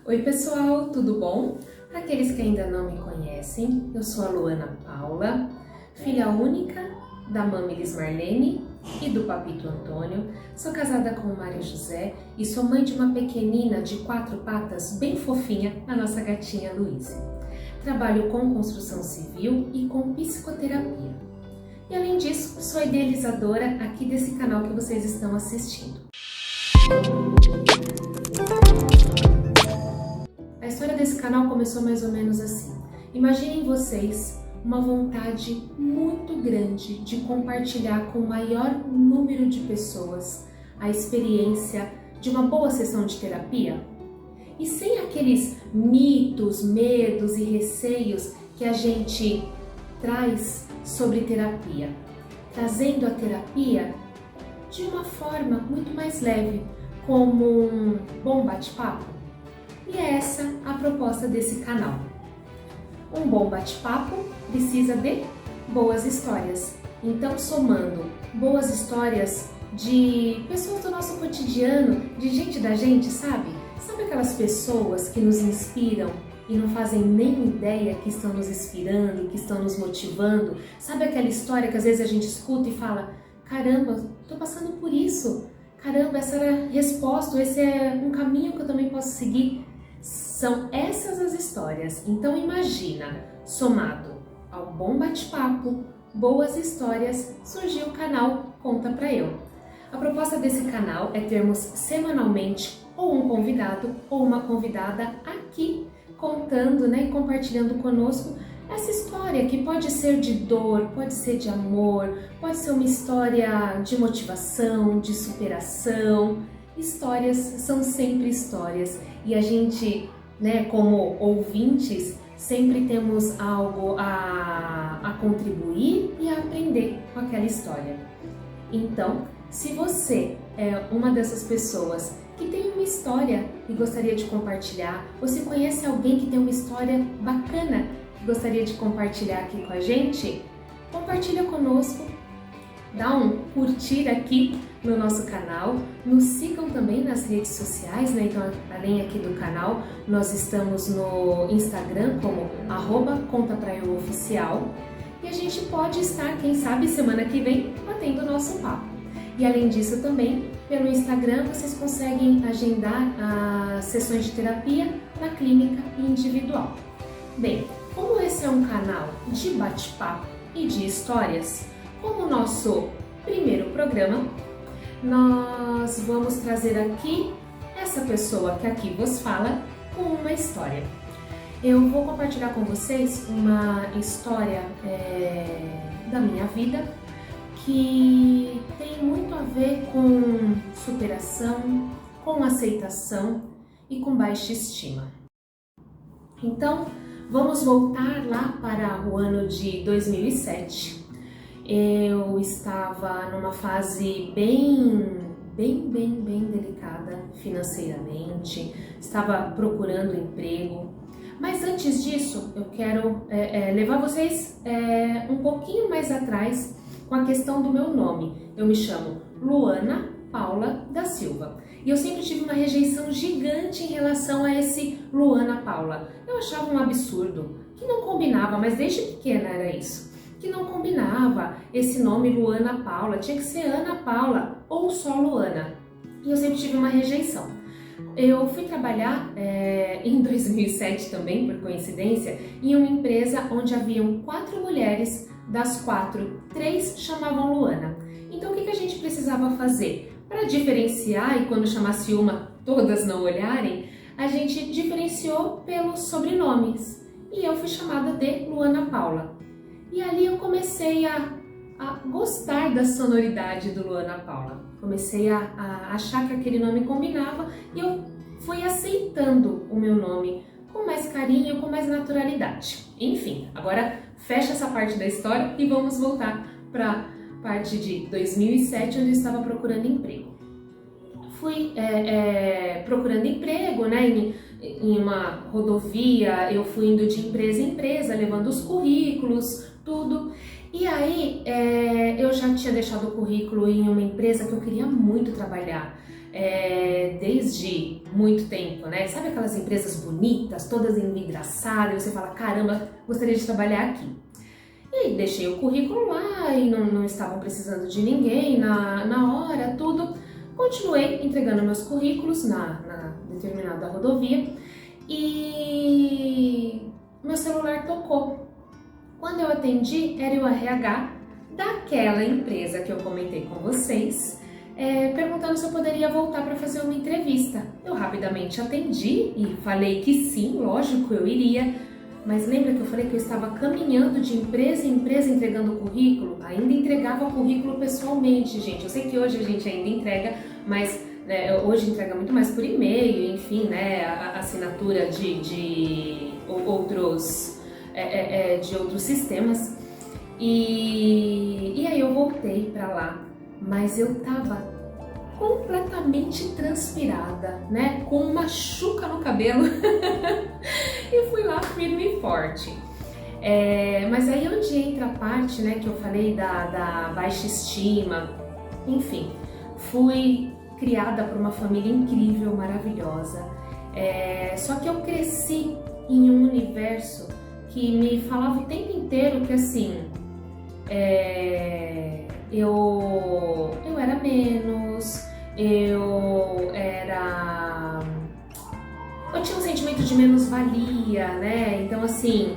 Oi pessoal, tudo bom? Para aqueles que ainda não me conhecem, eu sou a Luana Paula, filha única da Mamilis Marlene e do Papito Antônio. Sou casada com o Mário José e sou mãe de uma pequenina de 4 patas bem fofinha, a nossa gatinha Luísa. Trabalho com construção civil e com psicoterapia. E além disso, sou idealizadora aqui desse canal que vocês estão assistindo. A história desse canal começou mais ou menos assim. Imaginem vocês uma vontade muito grande de compartilhar com o maior número de pessoas a experiência de uma boa sessão de terapia. E sem aqueles mitos, medos e receios que a gente traz sobre terapia. Trazendo a terapia de uma forma muito mais leve, como um bom bate-papo. E é essa a proposta desse canal. Um bom bate-papo precisa de boas histórias. Então, somando boas histórias de pessoas do nosso cotidiano, de gente da gente, sabe? Sabe aquelas pessoas que nos inspiram e não fazem nem ideia que estão nos inspirando, que estão nos motivando? Sabe aquela história que às vezes a gente escuta e fala: caramba, tô passando por isso. Caramba, essa era a resposta, esse é um caminho que eu também posso seguir. São essas as histórias. Então imagina, somado ao bom bate-papo, boas histórias, surgiu o canal Conta Pra Eu. A proposta desse canal é termos semanalmente ou um convidado ou uma convidada aqui contando, e compartilhando conosco essa história que pode ser de dor, pode ser de amor, pode ser uma história de motivação, de superação. Histórias são sempre histórias e a gente, como ouvintes, sempre temos algo a contribuir e a aprender com aquela história. Então, se você é uma dessas pessoas que tem uma história e gostaria de compartilhar, ou se conhece alguém que tem uma história bacana que gostaria de compartilhar aqui com a gente, compartilha conosco, dá um curtir aqui no nosso canal, nos sigam também nas redes sociais, Então, além aqui do canal, nós estamos no Instagram como @contapraeuoficial e a gente pode estar, quem sabe, semana que vem, batendo o nosso papo. E além disso também, pelo Instagram vocês conseguem agendar as sessões de terapia na clínica individual. Bem, como esse é um canal de bate-papo e de histórias, como nosso primeiro programa, nós vamos trazer aqui essa pessoa que aqui vos fala com uma história. Eu vou compartilhar com vocês uma história da minha vida que tem muito a ver com superação, com aceitação e com baixa estima. Então, vamos voltar lá para o ano de 2007. Eu estava numa fase bem delicada financeiramente, estava procurando emprego. Mas antes disso, eu quero levar vocês um pouquinho mais atrás com a questão do meu nome. Eu me chamo Luana Paula da Silva. E eu sempre tive uma rejeição gigante em relação a esse Luana Paula. Eu achava um absurdo, que não combinava, mas desde pequena era isso. Que não combinava esse nome Luana Paula, tinha que ser Ana Paula ou só Luana. E eu sempre tive uma rejeição. Eu fui trabalhar em 2007 também, por coincidência, em uma empresa onde haviam 4 mulheres, das 4, 3 chamavam Luana. Então o que a gente precisava fazer? Para diferenciar e quando chamasse uma, todas não olharem, a gente diferenciou pelos sobrenomes. E eu fui chamada de Luana Paula. E ali eu comecei a gostar da sonoridade do Luana Paula. Comecei a achar que aquele nome combinava e eu fui aceitando o meu nome com mais carinho, com mais naturalidade. Enfim, agora fecha essa parte da história e vamos voltar para a parte de 2007, onde eu estava procurando emprego. Fui procurando emprego, em uma rodovia, eu fui indo de empresa em empresa, levando os currículos, tudo. E aí eu já tinha deixado o currículo em uma empresa que eu queria muito trabalhar. desde muito tempo, né? Sabe aquelas empresas bonitas, todas envidraçadas, e você fala, caramba, gostaria de trabalhar aqui. E aí deixei o currículo lá e não estavam precisando de ninguém na hora, tudo. Continuei entregando meus currículos na determinada rodovia e meu celular tocou. Quando eu atendi, era o RH daquela empresa que eu comentei com vocês, perguntando se eu poderia voltar para fazer uma entrevista. Eu rapidamente atendi e falei que sim, lógico, eu iria. Mas lembra que eu falei que eu estava caminhando de empresa em empresa entregando currículo? Ainda entregava currículo pessoalmente, gente. Eu sei que hoje a gente ainda entrega, mas hoje entrega muito mais por e-mail, enfim, né? A assinatura de outros sistemas. E aí eu voltei para lá, mas eu tava completamente transpirada, né? Com uma chuca no cabelo e fui lá firme e forte. Mas aí onde entra a parte, né, que eu falei da baixa estima, enfim, fui criada por uma família incrível, maravilhosa, só que eu cresci em um universo que me falava o tempo inteiro que assim, eu era menos, eu tinha um sentimento de menos-valia, né? Então assim,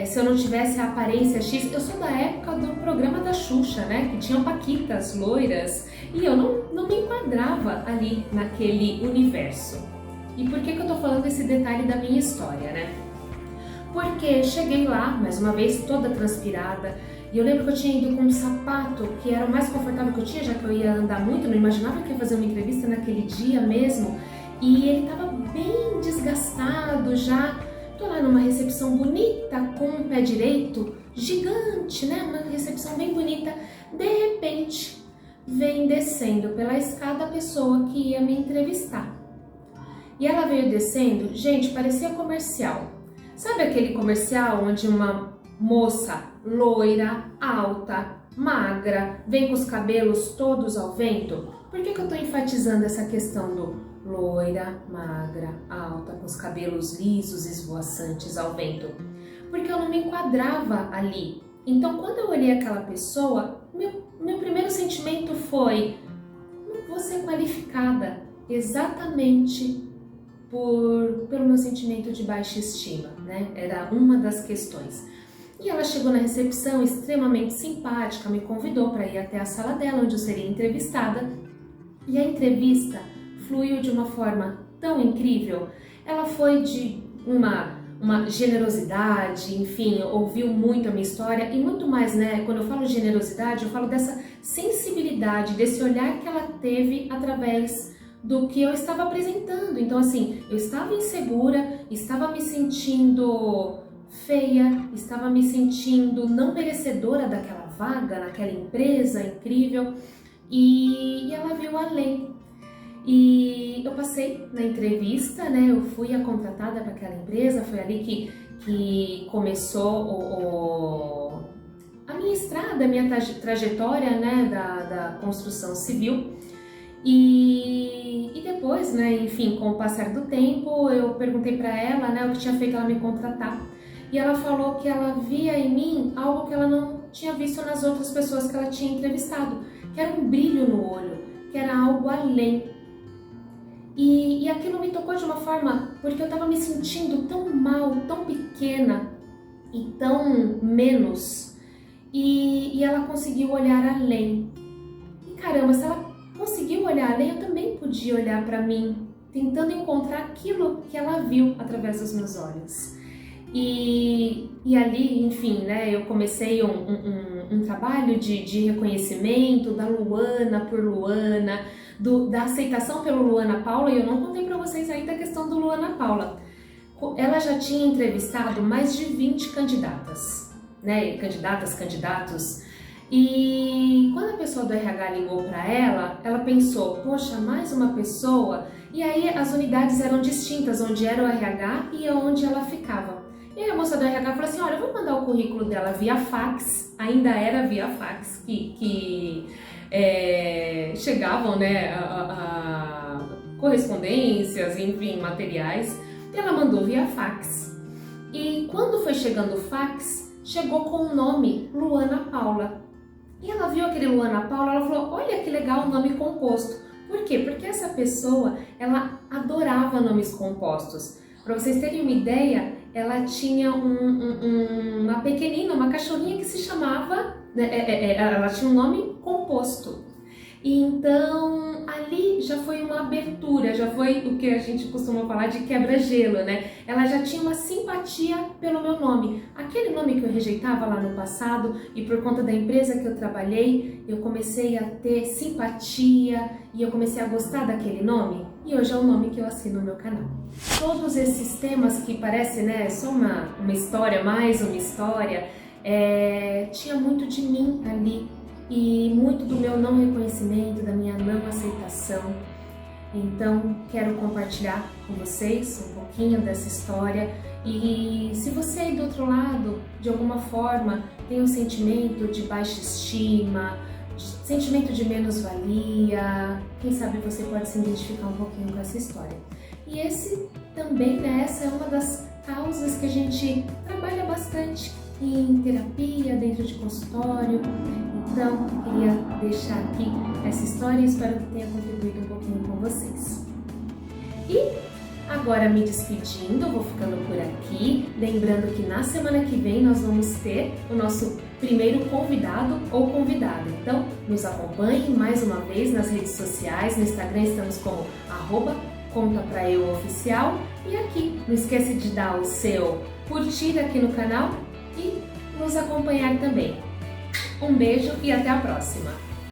se eu não tivesse a aparência X, eu sou da época do programa da Xuxa, né? Que tinham paquitas loiras e eu não me enquadrava ali naquele universo. E por que eu tô falando esse detalhe da minha história, né? Porque cheguei lá, mais uma vez, toda transpirada, e eu lembro que eu tinha ido com um sapato que era o mais confortável que eu tinha, já que eu ia andar muito, não imaginava que ia fazer uma entrevista naquele dia mesmo, e ele estava bem desgastado já. Tô lá numa recepção bonita, com um pé direito gigante, né? Uma recepção bem bonita. De repente, vem descendo pela escada a pessoa que ia me entrevistar. E ela veio descendo, gente, parecia comercial. Sabe aquele comercial onde uma moça loira, alta, magra, vem com os cabelos todos ao vento? Por que eu tô enfatizando essa questão do loira, magra, alta, com os cabelos lisos, esvoaçantes ao vento? Porque eu não me enquadrava ali. Então, quando eu olhei aquela pessoa, meu primeiro sentimento foi: não vou ser qualificada, exatamente pelo meu sentimento de baixa estima, né? Era uma das questões. E ela chegou na recepção extremamente simpática, me convidou para ir até a sala dela, onde eu seria entrevistada. E a entrevista fluiu de uma forma tão incrível. Ela foi de uma generosidade, enfim, ouviu muito a minha história e muito mais, né? Quando eu falo generosidade, eu falo dessa sensibilidade, desse olhar que ela teve através do que eu estava apresentando. Então assim, eu estava insegura, estava me sentindo feia, estava me sentindo não merecedora daquela vaga, naquela empresa incrível, e ela viu além. E eu passei na entrevista, né? Eu fui a contratada para aquela empresa, foi ali que começou a minha estrada, a minha trajetória, né, da construção civil. E depois, né, enfim, com o passar do tempo, eu perguntei para ela, né, o que tinha feito ela me contratar. E ela falou que ela via em mim algo que ela não tinha visto nas outras pessoas que ela tinha entrevistado, que era um brilho no olho, que era algo além. E aquilo me tocou de uma forma, porque eu estava me sentindo tão mal, tão pequena e tão menos. E ela conseguiu olhar além. E caramba, se ela conseguiu olhar além, eu também podia olhar para mim, tentando encontrar aquilo que ela viu através dos meus olhos. E ali, enfim, né, eu comecei um trabalho de reconhecimento da Luana por Luana, da aceitação pelo Luana Paula, e eu não contei para vocês ainda a questão do Luana Paula. Ela já tinha entrevistado mais de 20 candidatas, né, candidatos, e quando a pessoa do RH ligou para ela pensou, poxa, mais uma pessoa, e aí as unidades eram distintas, onde era o RH e onde ela ficava. E aí a moça do RH falou assim, olha, eu vou mandar o currículo dela via fax, ainda era via fax que chegavam, né, correspondências, enfim, materiais, e ela mandou via fax. E quando foi chegando o fax, chegou com o nome Luana Paula. E ela viu aquele Luana Paula, ela falou, olha que legal o nome composto. Por quê? Porque essa pessoa, ela adorava nomes compostos. Para vocês terem uma ideia, ela tinha uma pequenina, uma cachorrinha que se chamava, ela tinha um nome composto. E então ali já foi uma abertura, já foi o que a gente costuma falar de quebra-gelo, né? Ela já tinha uma simpatia pelo meu nome. Aquele nome que eu rejeitava lá no passado e por conta da empresa que eu trabalhei, eu comecei a ter simpatia e eu comecei a gostar daquele nome. E hoje é o nome que eu assino no meu canal. Todos esses temas que parecem, né, só uma história, mais uma história, tinha muito de mim ali. E muito do meu não reconhecimento, da minha não aceitação. Então, quero compartilhar com vocês um pouquinho dessa história. E se você aí do outro lado, de alguma forma, tem um sentimento de baixa estima, sentimento de menos-valia, quem sabe você pode se identificar um pouquinho com essa história. E esse também, né, essa é uma das causas que a gente trabalha bastante em terapia, dentro de consultório. Então, queria deixar aqui essa história e espero que tenha contribuído um pouquinho com vocês. E agora me despedindo, vou ficando por aqui, lembrando que na semana que vem nós vamos ter o nosso primeiro convidado ou convidada. Então, nos acompanhe mais uma vez nas redes sociais, no Instagram estamos como @contapraeuoficial e aqui, não esquece de dar o seu curtir aqui no canal e nos acompanhar também. Um beijo e até a próxima!